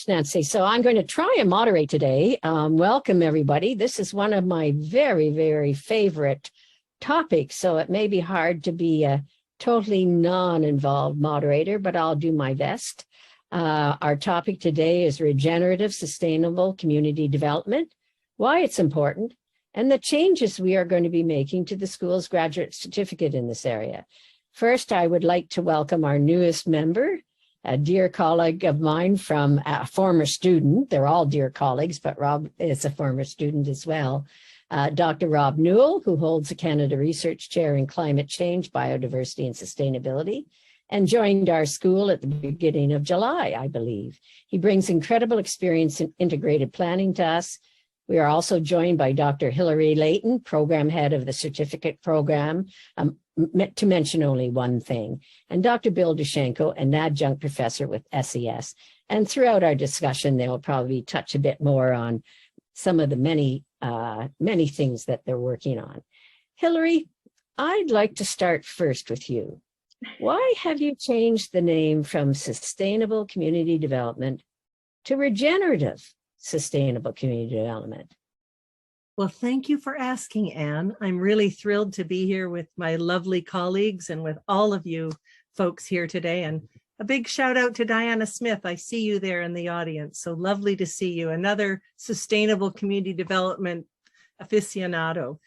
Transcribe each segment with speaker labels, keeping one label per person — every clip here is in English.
Speaker 1: Nancy. So I'm going to try and moderate today. Welcome, everybody. This is one of my very, very favorite topics. So it may be hard to be a totally non-involved moderator, but I'll do my best. Our topic today is regenerative, sustainable community development, why it's important, and the changes we are going to be making to the school's graduate certificate in this area. First, I would like to welcome our newest member, a dear colleague of mine from a former student. They're all dear colleagues, but Rob is a former student as well. Dr. Rob Newell, who holds a Canada Research Chair in Climate Change, Biodiversity and Sustainability, and joined our school at the beginning of July, I believe. He brings incredible experience in integrated planning to us. We are also joined by Dr. Hilary Leighton, Program Head of the Certificate Program, to mention only one thing, and Dr. Bill Dushenko, an adjunct professor with SES. And throughout our discussion, they will probably touch a bit more on some of the many things that they're working on. Hilary, I'd like to start first with you. Why have you changed the name from Sustainable Community Development to Regenerative Sustainable Community Development?
Speaker 2: Well, thank you for asking, Anne. I'm really thrilled to be here with my lovely colleagues and with all of you folks here today. And a big shout out to Diana Smith. I see you there in the audience. So lovely to see you, another sustainable community development aficionado.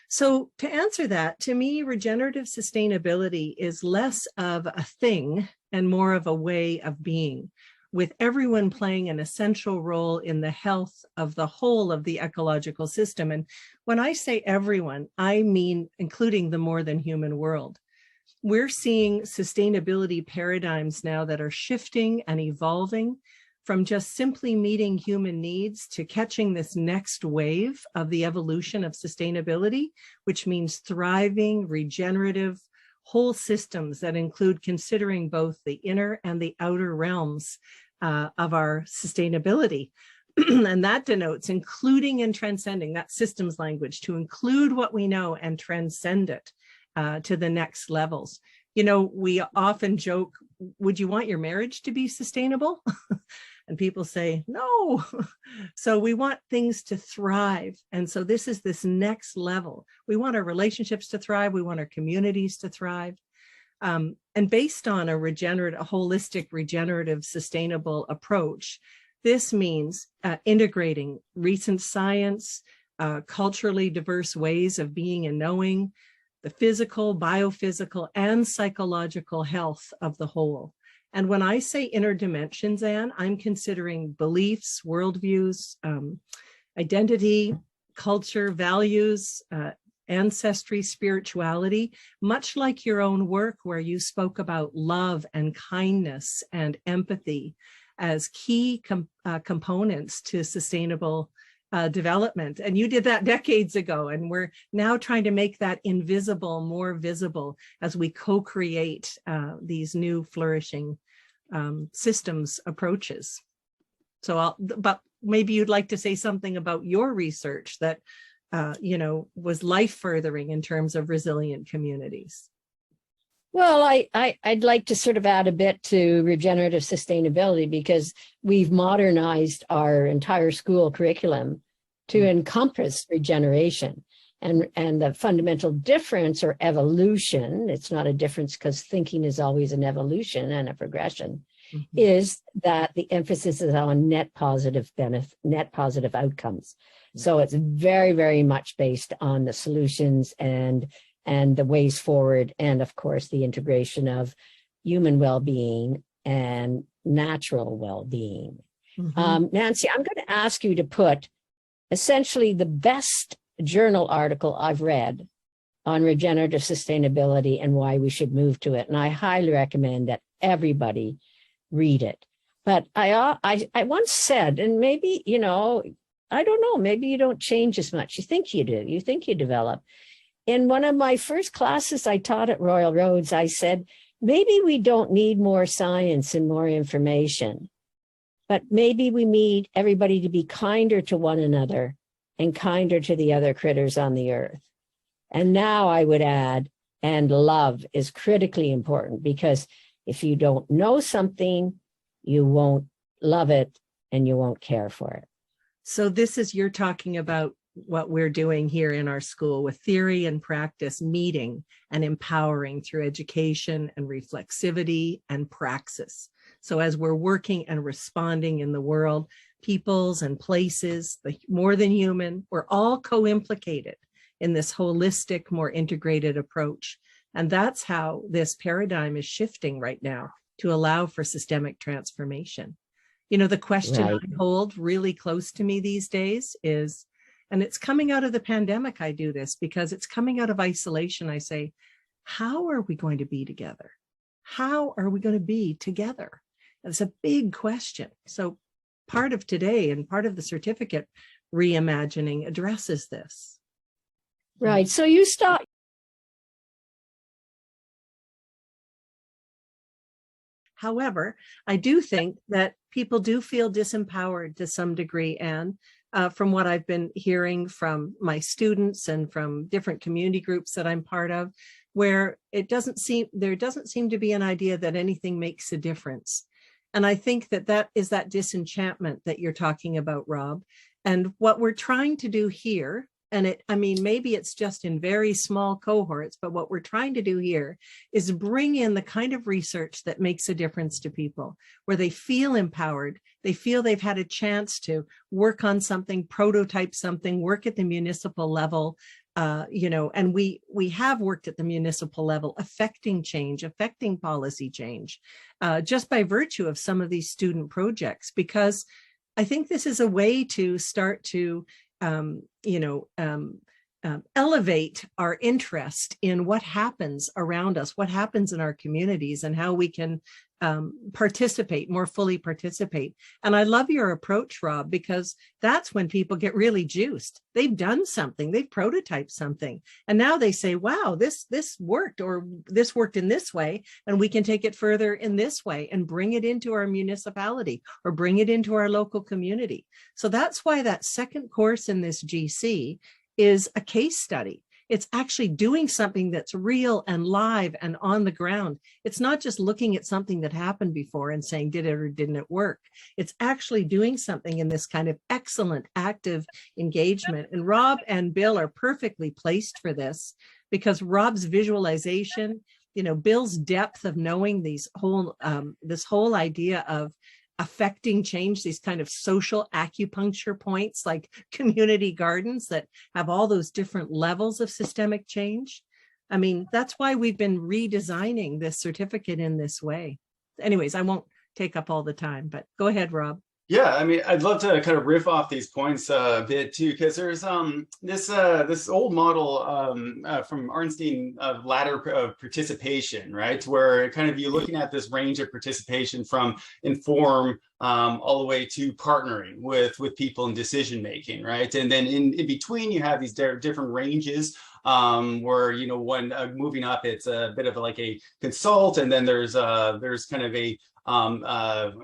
Speaker 2: So to answer that, to me, regenerative sustainability is less of a thing and more of a way of being, with everyone playing an essential role in the health of the whole of the ecological system. And when I say everyone, I mean including the more than human world. We're seeing sustainability paradigms now that are shifting and evolving from just simply meeting human needs to catching this next wave of the evolution of sustainability, which means thriving, regenerative, whole systems that include considering both the inner and the outer realms of our sustainability. And that denotes including and transcending, that systems language, to include what we know and transcend it to the next levels. You know, we often joke, would you want your marriage to be sustainable? And people say, no. So we want things to thrive. And so this is this next level. We want our relationships to thrive. We want our communities to thrive. And based on a holistic, regenerative, sustainable approach, this means integrating recent science, culturally diverse ways of being and knowing, the physical, biophysical, and psychological health of the whole. And when I say inner dimensions, Anne, I'm considering beliefs, worldviews, identity, culture, values, ancestry, spirituality, much like your own work where you spoke about love and kindness and empathy as key components to sustainable development. And you did that decades ago, and we're now trying to make that invisible more visible as we co-create these new flourishing systems approaches. So but maybe you'd like to say something about your research that was life-furthering in terms of resilient communities.
Speaker 1: Well, I'd like to sort of add a bit to regenerative sustainability, because we've modernized our entire school curriculum to encompass regeneration. And the fundamental difference or evolution, it's not a difference because thinking is always an evolution and a progression, is that the emphasis is on net positive outcomes. So it's very, very much based on the solutions and the ways forward, and of course the integration of human well-being and natural well-being. Nancy, I'm going to ask you to put essentially the best journal article I've read on regenerative sustainability and why we should move to it. And I highly recommend that everybody read it. But I once said, and maybe, I don't know, maybe you don't change as much. You think you do. You think you develop. In one of my first classes I taught at Royal Roads, I said, maybe we don't need more science and more information, but maybe we need everybody to be kinder to one another and kinder to the other critters on the earth. And now I would add, and love is critically important, because if you don't know something, you won't love it. and you won't care for it.
Speaker 2: So you're talking about what we're doing here in our school with theory and practice meeting and empowering through education and reflexivity and praxis. So as we're working and responding in the world, peoples and places, the more than human, we're all co-implicated in this holistic, more integrated approach. And that's how this paradigm is shifting right now to allow for systemic transformation. You know, the question I hold really close to me these days is, and it's coming out of the pandemic, I do this because it's coming out of isolation. I say, how are we going to be together? How are we going to be together? And it's a big question. So part of today and part of the certificate reimagining addresses this.
Speaker 1: Right. So you start.
Speaker 2: However, I do think that people do feel disempowered to some degree, Anne, from what I've been hearing from my students and from different community groups that I'm part of, where there doesn't seem to be an idea that anything makes a difference. And I think that is that disenchantment that you're talking about, Rob. And what we're trying to do here, maybe it's just in very small cohorts, but what we're trying to do here is bring in the kind of research that makes a difference to people, where they feel empowered, they feel they've had a chance to work on something, prototype something, work at the municipal level, and we have worked at the municipal level, affecting change, affecting policy change, just by virtue of some of these student projects, because I think this is a way to start to elevate our interest in what happens around us, what happens in our communities, and how we can more fully participate. And I love your approach, Rob, because that's when people get really juiced. They've done something, they've prototyped something, and now they say, wow, this worked, or this worked in this way, and we can take it further in this way and bring it into our municipality or bring it into our local community. So that's why that second course in this GC is a case study. It's actually doing something that's real and live and on the ground. It's not just looking at something that happened before and saying, did it or didn't it work? It's actually doing something in this kind of excellent active engagement. And Rob and Bill are perfectly placed for this, because Rob's visualization, Bill's depth of knowing this whole idea of affecting change, these kind of social acupuncture points like community gardens that have all those different levels of systemic change. I mean, that's why we've been redesigning this certificate in this way. Anyways, I won't take up all the time, but go ahead, Rob.
Speaker 3: Yeah, I mean, I'd love to kind of riff off these points a bit too, because there's this old model from Arnstein of ladder of participation, right? Where kind of you're looking at this range of participation from inform all the way to partnering with people in decision making, right? And then in between, you have these different ranges where when moving up, it's a bit of like a consult, and then there's kind of a I'm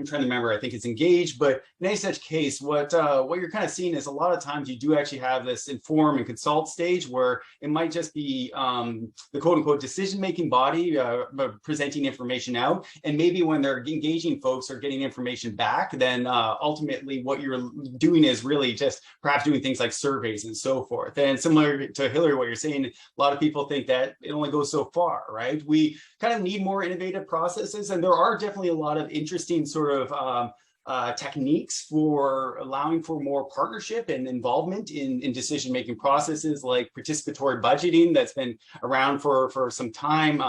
Speaker 3: trying to remember, I think it's engaged, but in any such case, what you're kind of seeing is a lot of times you do actually have this inform and consult stage where it might just be the quote unquote decision-making body presenting information out. And maybe when they're engaging folks or getting information back, then ultimately what you're doing is really just perhaps doing things like surveys and so forth. And similar to Hilary, what you're saying, a lot of people think that it only goes so far, right? We kind of need more innovative processes, and there are definitely a lot of interesting sort of techniques for allowing for more partnership and involvement in decision-making processes, like participatory budgeting that's been around for some time.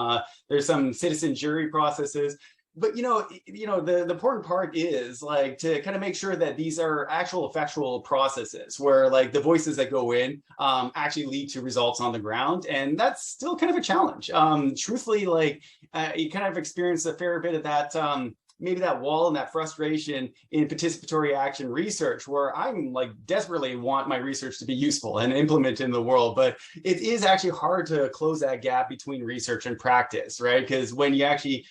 Speaker 3: There's some citizen jury processes. But the important part is like to kind of make sure that these are actual effectual processes where like the voices that go in actually lead to results on the ground, and that's still kind of a challenge. Truthfully, like you kind of experience a fair bit of that. Maybe that wall and that frustration in participatory action research, where I'm like desperately want my research to be useful and implemented in the world, but it is actually hard to close that gap between research and practice, right? Because when you actually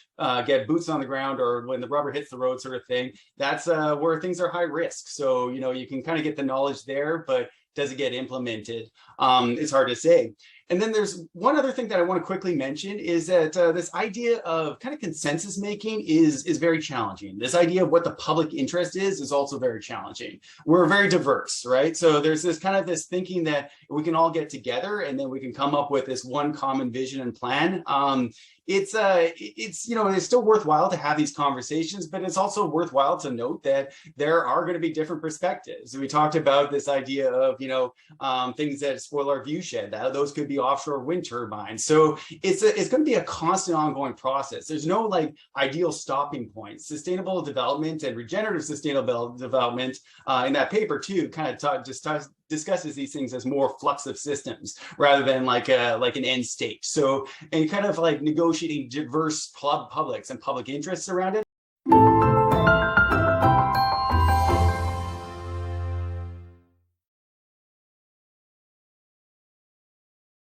Speaker 3: get boots on the ground, or when the rubber hits the road sort of thing, that's where things are high risk. So, you can kind of get the knowledge there, but does it get implemented? It's hard to say. And then there's one other thing that I want to quickly mention is that this idea of kind of consensus making is very challenging. This idea of what the public interest is also very challenging. We're very diverse, right? So there's this kind of this thinking that we can all get together and then we can come up with this one common vision and plan. It's you know, it's still worthwhile to have these conversations, but it's also worthwhile to note that there are going to be different perspectives. We talked about this idea of, you know, things that spoil our view shed. Those could be offshore wind turbines. So it's going to be a constant ongoing process. There's no like ideal stopping point. Sustainable development and regenerative sustainable development in that paper too kind of discusses these things as more flux of systems rather than like an end state. So, and kind of like negotiating diverse publics and public interests around it.